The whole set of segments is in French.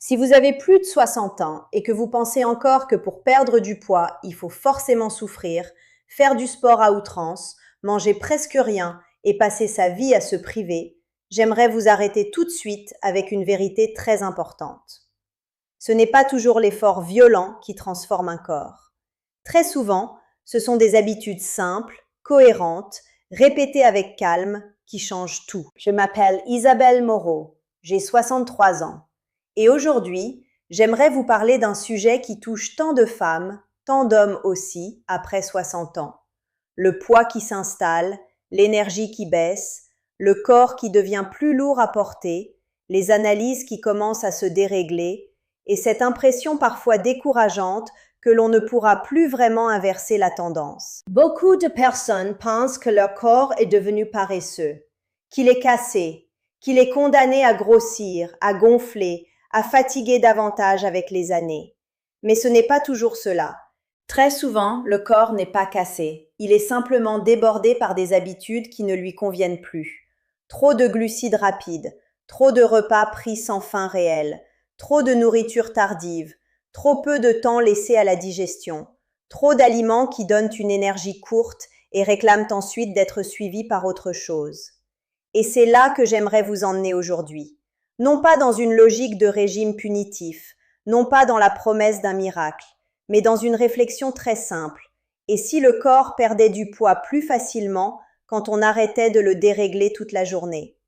Si vous avez plus de 60 ans et que vous pensez encore que pour perdre du poids, il faut forcément souffrir, faire du sport à outrance, manger presque rien et passer sa vie à se priver, j'aimerais vous arrêter tout de suite avec une vérité très importante. Ce n'est pas toujours l'effort violent qui transforme un corps. Très souvent, ce sont des habitudes simples, cohérentes, répétées avec calme, qui changent tout. Je m'appelle Isabelle Moreau, j'ai 63 ans. Et aujourd'hui, j'aimerais vous parler d'un sujet qui touche tant de femmes, tant d'hommes aussi, après 60 ans. Le poids qui s'installe, l'énergie qui baisse, le corps qui devient plus lourd à porter, les analyses qui commencent à se dérégler, et cette impression parfois décourageante que l'on ne pourra plus vraiment inverser la tendance. Beaucoup de personnes pensent que leur corps est devenu paresseux, qu'il est cassé, qu'il est condamné à grossir, à gonfler, à fatiguer davantage avec les années. Mais ce n'est pas toujours cela. Très souvent, le corps n'est pas cassé. Il est simplement débordé par des habitudes qui ne lui conviennent plus. Trop de glucides rapides, trop de repas pris sans faim réelle, trop de nourriture tardive, trop peu de temps laissé à la digestion, trop d'aliments qui donnent une énergie courte et réclament ensuite d'être suivis par autre chose. Et c'est là que j'aimerais vous emmener aujourd'hui. Non pas dans une logique de régime punitif, non pas dans la promesse d'un miracle, mais dans une réflexion très simple. Et si le corps perdait du poids plus facilement quand on arrêtait de le dérégler toute la journée?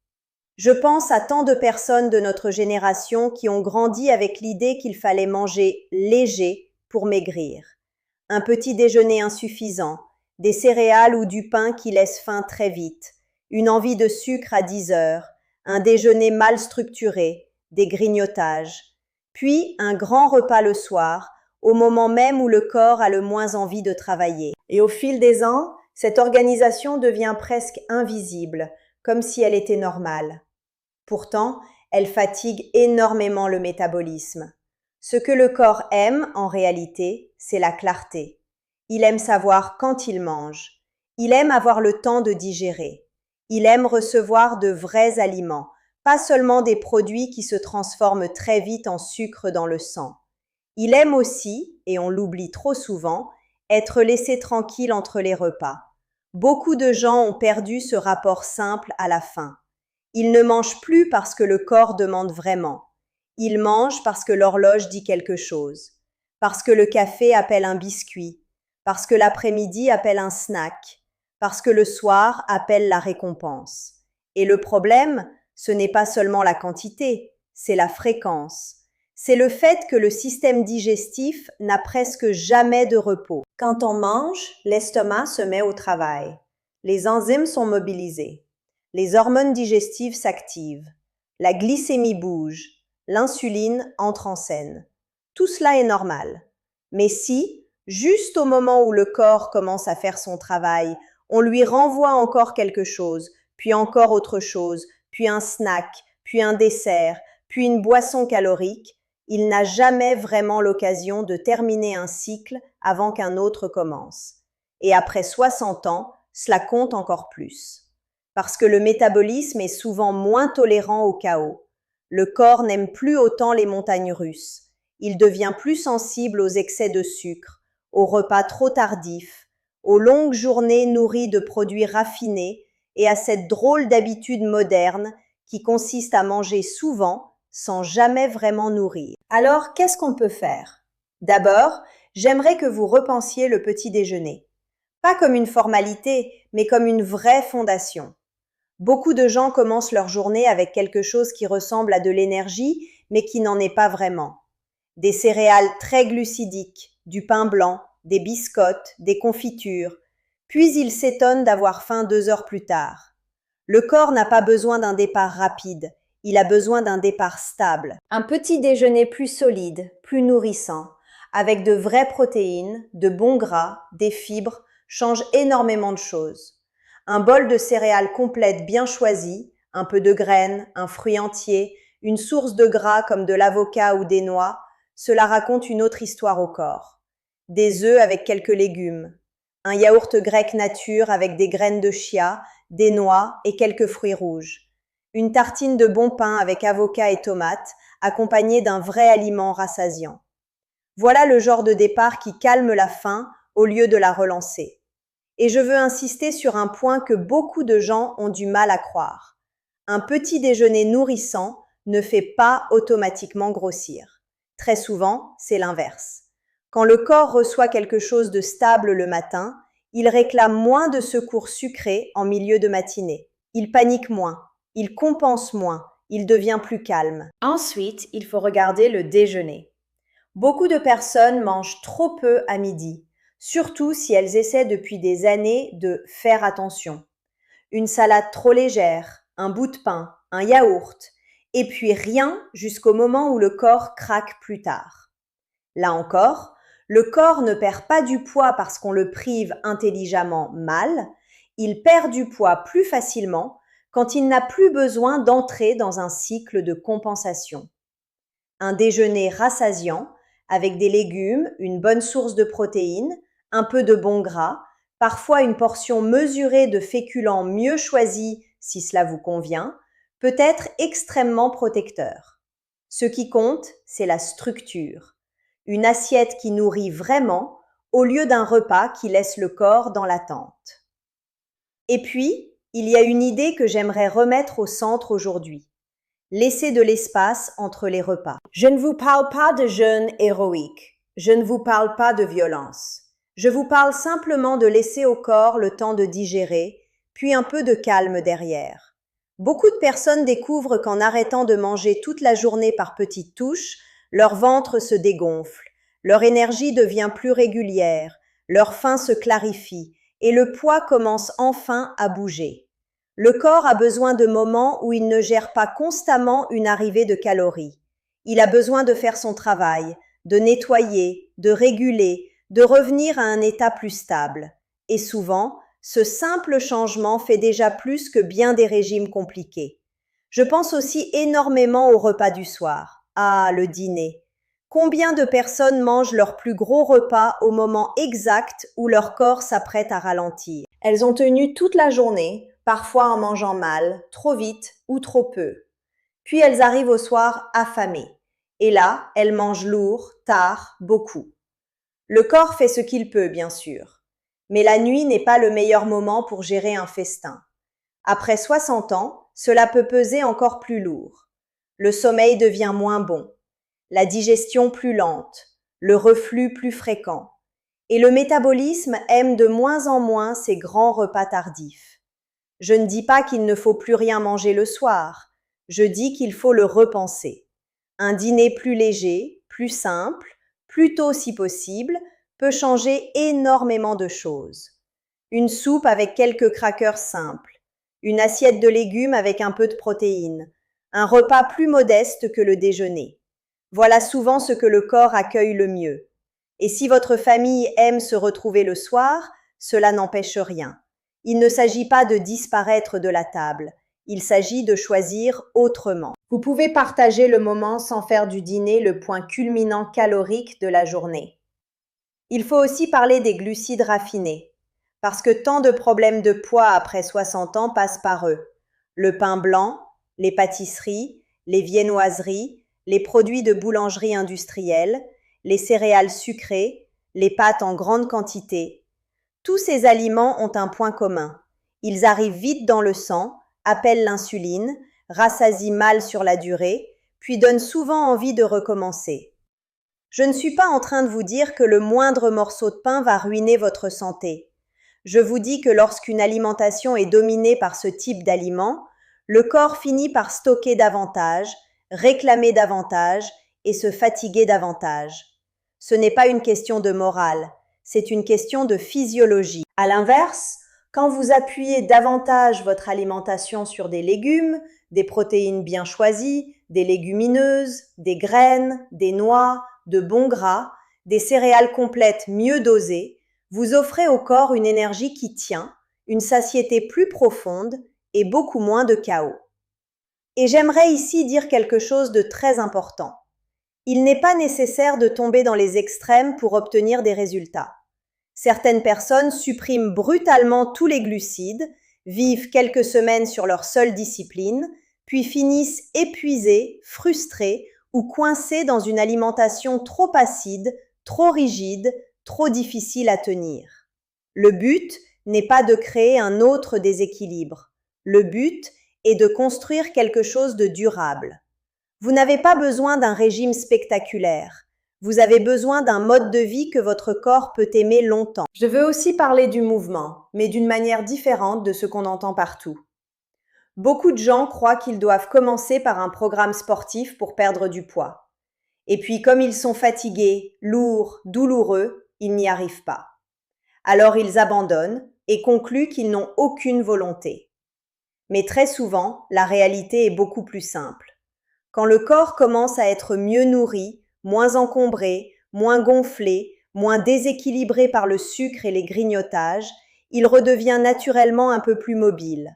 Je pense à tant de personnes de notre génération qui ont grandi avec l'idée qu'il fallait manger léger pour maigrir. Un petit déjeuner insuffisant, des céréales ou du pain qui laissent faim très vite, une envie de sucre à 10 heures, un déjeuner mal structuré, des grignotages, puis un grand repas le soir, au moment même où le corps a le moins envie de travailler. Et au fil des ans, cette organisation devient presque invisible, comme si elle était normale. Pourtant, elle fatigue énormément le métabolisme. Ce que le corps aime, en réalité, c'est la clarté. Il aime savoir quand il mange. Il aime avoir le temps de digérer. Il aime recevoir de vrais aliments, pas seulement des produits qui se transforment très vite en sucre dans le sang. Il aime aussi, et on l'oublie trop souvent, être laissé tranquille entre les repas. Beaucoup de gens ont perdu ce rapport simple à la faim. Ils ne mangent plus parce que le corps demande vraiment. Ils mangent parce que l'horloge dit quelque chose, parce que le café appelle un biscuit, parce que l'après-midi appelle un snack, parce que le soir appelle la récompense. Et le problème, ce n'est pas seulement la quantité, c'est la fréquence. C'est le fait que le système digestif n'a presque jamais de repos. Quand on mange, l'estomac se met au travail. Les enzymes sont mobilisées. Les hormones digestives s'activent. La glycémie bouge. L'insuline entre en scène. Tout cela est normal. Mais si, juste au moment où le corps commence à faire son travail, on lui renvoie encore quelque chose, puis encore autre chose, puis un snack, puis un dessert, puis une boisson calorique, il n'a jamais vraiment l'occasion de terminer un cycle avant qu'un autre commence. Et après 60 ans, cela compte encore plus. Parce que le métabolisme est souvent moins tolérant au chaos. Le corps n'aime plus autant les montagnes russes. Il devient plus sensible aux excès de sucre, aux repas trop tardifs, aux longues journées nourries de produits raffinés et à cette drôle d'habitude moderne qui consiste à manger souvent sans jamais vraiment nourrir. Alors, qu'est-ce qu'on peut faire? D'abord, j'aimerais que vous repensiez le petit déjeuner. Pas comme une formalité, mais comme une vraie fondation. Beaucoup de gens commencent leur journée avec quelque chose qui ressemble à de l'énergie, mais qui n'en est pas vraiment. Des céréales très glucidiques, du pain blanc, des biscottes, des confitures. Puis ils s'étonnent d'avoir faim 2 heures plus tard. Le corps n'a pas besoin d'un départ rapide, il a besoin d'un départ stable. Un petit déjeuner plus solide, plus nourrissant, avec de vraies protéines, de bons gras, des fibres, change énormément de choses. Un bol de céréales complètes bien choisies, un peu de graines, un fruit entier, une source de gras comme de l'avocat ou des noix, cela raconte une autre histoire au corps. Des œufs avec quelques légumes, un yaourt grec nature avec des graines de chia, des noix et quelques fruits rouges, une tartine de bon pain avec avocat et tomates, accompagné d'un vrai aliment rassasiant. Voilà le genre de départ qui calme la faim au lieu de la relancer. Et je veux insister sur un point que beaucoup de gens ont du mal à croire. Un petit déjeuner nourrissant ne fait pas automatiquement grossir. Très souvent, c'est l'inverse. Quand le corps reçoit quelque chose de stable le matin, il réclame moins de secours sucrés en milieu de matinée. Il panique moins, il compense moins, il devient plus calme. Ensuite, il faut regarder le déjeuner. Beaucoup de personnes mangent trop peu à midi, surtout si elles essaient depuis des années de faire attention. Une salade trop légère, un bout de pain, un yaourt, et puis rien jusqu'au moment où le corps craque plus tard. Là encore, le corps ne perd pas du poids parce qu'on le prive intelligemment mal, il perd du poids plus facilement quand il n'a plus besoin d'entrer dans un cycle de compensation. Un déjeuner rassasiant, avec des légumes, une bonne source de protéines, un peu de bon gras, parfois une portion mesurée de féculents mieux choisis si cela vous convient, peut être extrêmement protecteur. Ce qui compte, c'est la structure. Une assiette qui nourrit vraiment au lieu d'un repas qui laisse le corps dans l'attente. Et puis, il y a une idée que j'aimerais remettre au centre aujourd'hui. Laissez de l'espace entre les repas. Je ne vous parle pas de jeûne héroïque. Je ne vous parle pas de violence. Je vous parle simplement de laisser au corps le temps de digérer, puis un peu de calme derrière. Beaucoup de personnes découvrent qu'en arrêtant de manger toute la journée par petites touches, leur ventre se dégonfle, leur énergie devient plus régulière, leur faim se clarifie et le poids commence enfin à bouger. Le corps a besoin de moments où il ne gère pas constamment une arrivée de calories. Il a besoin de faire son travail, de nettoyer, de réguler, de revenir à un état plus stable. Et souvent, ce simple changement fait déjà plus que bien des régimes compliqués. Je pense aussi énormément au repas du soir. Ah, le dîner. Combien de personnes mangent leur plus gros repas au moment exact où leur corps s'apprête à ralentir? Elles ont tenu toute la journée, parfois en mangeant mal, trop vite ou trop peu. Puis elles arrivent au soir affamées. Et là, elles mangent lourd, tard, beaucoup. Le corps fait ce qu'il peut, bien sûr. Mais la nuit n'est pas le meilleur moment pour gérer un festin. Après 60 ans, cela peut peser encore plus lourd. Le sommeil devient moins bon, la digestion plus lente, le reflux plus fréquent. Et le métabolisme aime de moins en moins ces grands repas tardifs. Je ne dis pas qu'il ne faut plus rien manger le soir, je dis qu'il faut le repenser. Un dîner plus léger, plus simple, plus tôt si possible, peut changer énormément de choses. Une soupe avec quelques crackers simples, une assiette de légumes avec un peu de protéines, un repas plus modeste que le déjeuner. Voilà souvent ce que le corps accueille le mieux. Et si votre famille aime se retrouver le soir, cela n'empêche rien. Il ne s'agit pas de disparaître de la table, il s'agit de choisir autrement. Vous pouvez partager le moment sans faire du dîner le point culminant calorique de la journée. Il faut aussi parler des glucides raffinés, parce que tant de problèmes de poids après 60 ans passent par eux. Le pain blanc, les pâtisseries, les viennoiseries, les produits de boulangerie industrielle, les céréales sucrées, les pâtes en grande quantité. Tous ces aliments ont un point commun. Ils arrivent vite dans le sang, appellent l'insuline, rassasient mal sur la durée, puis donnent souvent envie de recommencer. Je ne suis pas en train de vous dire que le moindre morceau de pain va ruiner votre santé. Je vous dis que lorsqu'une alimentation est dominée par ce type d'aliments, le corps finit par stocker davantage, réclamer davantage et se fatiguer davantage. Ce n'est pas une question de morale, c'est une question de physiologie. À l'inverse, quand vous appuyez davantage votre alimentation sur des légumes, des protéines bien choisies, des légumineuses, des graines, des noix, de bons gras, des céréales complètes mieux dosées, vous offrez au corps une énergie qui tient, une satiété plus profonde et beaucoup moins de chaos. Et j'aimerais ici dire quelque chose de très important. Il n'est pas nécessaire de tomber dans les extrêmes pour obtenir des résultats. Certaines personnes suppriment brutalement tous les glucides, vivent quelques semaines sur leur seule discipline, puis finissent épuisées, frustrées ou coincé dans une alimentation trop acide, trop rigide, trop difficile à tenir. Le but n'est pas de créer un autre déséquilibre. Le but est de construire quelque chose de durable. Vous n'avez pas besoin d'un régime spectaculaire. Vous avez besoin d'un mode de vie que votre corps peut aimer longtemps. Je veux aussi parler du mouvement, mais d'une manière différente de ce qu'on entend partout. Beaucoup de gens croient qu'ils doivent commencer par un programme sportif pour perdre du poids. Et puis, comme ils sont fatigués, lourds, douloureux, ils n'y arrivent pas. Alors ils abandonnent et concluent qu'ils n'ont aucune volonté. Mais très souvent, la réalité est beaucoup plus simple. Quand le corps commence à être mieux nourri, moins encombré, moins gonflé, moins déséquilibré par le sucre et les grignotages, il redevient naturellement un peu plus mobile.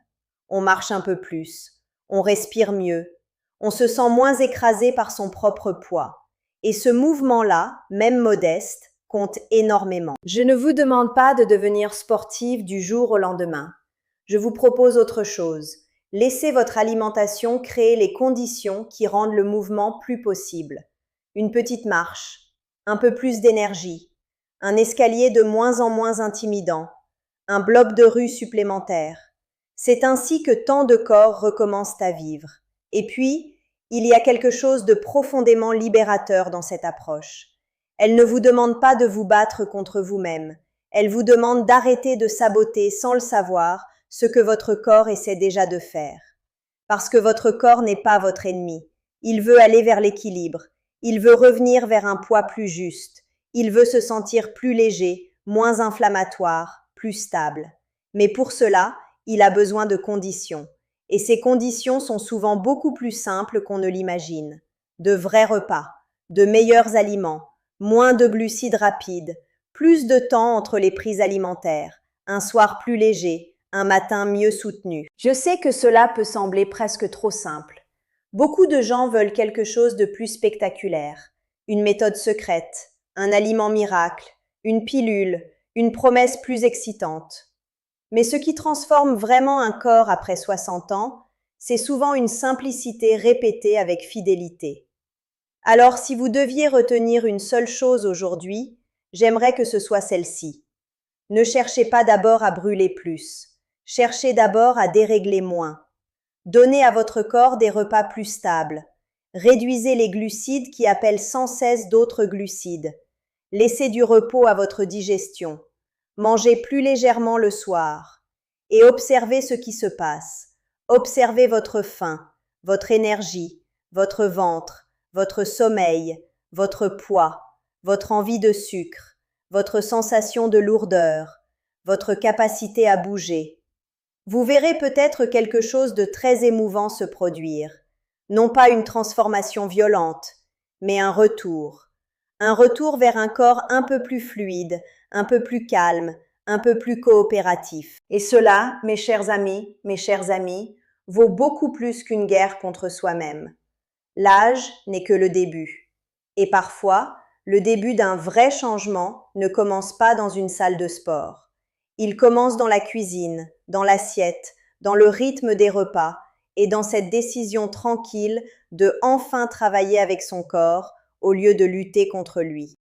On marche un peu plus, on respire mieux, on se sent moins écrasé par son propre poids. Et ce mouvement-là, même modeste, compte énormément. Je ne vous demande pas de devenir sportive du jour au lendemain. Je vous propose autre chose. Laissez votre alimentation créer les conditions qui rendent le mouvement plus possible. Une petite marche, un peu plus d'énergie, un escalier de moins en moins intimidant, un bloc de rue supplémentaire. C'est ainsi que tant de corps recommencent à vivre. Et puis, il y a quelque chose de profondément libérateur dans cette approche. Elle ne vous demande pas de vous battre contre vous-même. Elle vous demande d'arrêter de saboter sans le savoir ce que votre corps essaie déjà de faire. Parce que votre corps n'est pas votre ennemi. Il veut aller vers l'équilibre. Il veut revenir vers un poids plus juste. Il veut se sentir plus léger, moins inflammatoire, plus stable. Mais pour cela, il a besoin de conditions. Et ces conditions sont souvent beaucoup plus simples qu'on ne l'imagine. De vrais repas, de meilleurs aliments, moins de glucides rapides, plus de temps entre les prises alimentaires, un soir plus léger, un matin mieux soutenu. Je sais que cela peut sembler presque trop simple. Beaucoup de gens veulent quelque chose de plus spectaculaire, une méthode secrète, un aliment miracle, une pilule, une promesse plus excitante. Mais ce qui transforme vraiment un corps après 60 ans, c'est souvent une simplicité répétée avec fidélité. Alors si vous deviez retenir une seule chose aujourd'hui, j'aimerais que ce soit celle-ci. Ne cherchez pas d'abord à brûler plus. Cherchez d'abord à dérégler moins. Donnez à votre corps des repas plus stables. Réduisez les glucides qui appellent sans cesse d'autres glucides. Laissez du repos à votre digestion. Mangez plus légèrement le soir. Et observez ce qui se passe. Observez votre faim, votre énergie, votre ventre, votre sommeil, votre poids, votre envie de sucre, votre sensation de lourdeur, votre capacité à bouger. Vous verrez peut-être quelque chose de très émouvant se produire. Non pas une transformation violente, mais un retour. Un retour vers un corps un peu plus fluide, un peu plus calme, un peu plus coopératif. Et cela, mes chers amis, vaut beaucoup plus qu'une guerre contre soi-même. L'âge n'est que le début. Et parfois, le début d'un vrai changement ne commence pas dans une salle de sport. Il commence dans la cuisine, dans l'assiette, dans le rythme des repas et dans cette décision tranquille de enfin travailler avec son corps au lieu de lutter contre lui.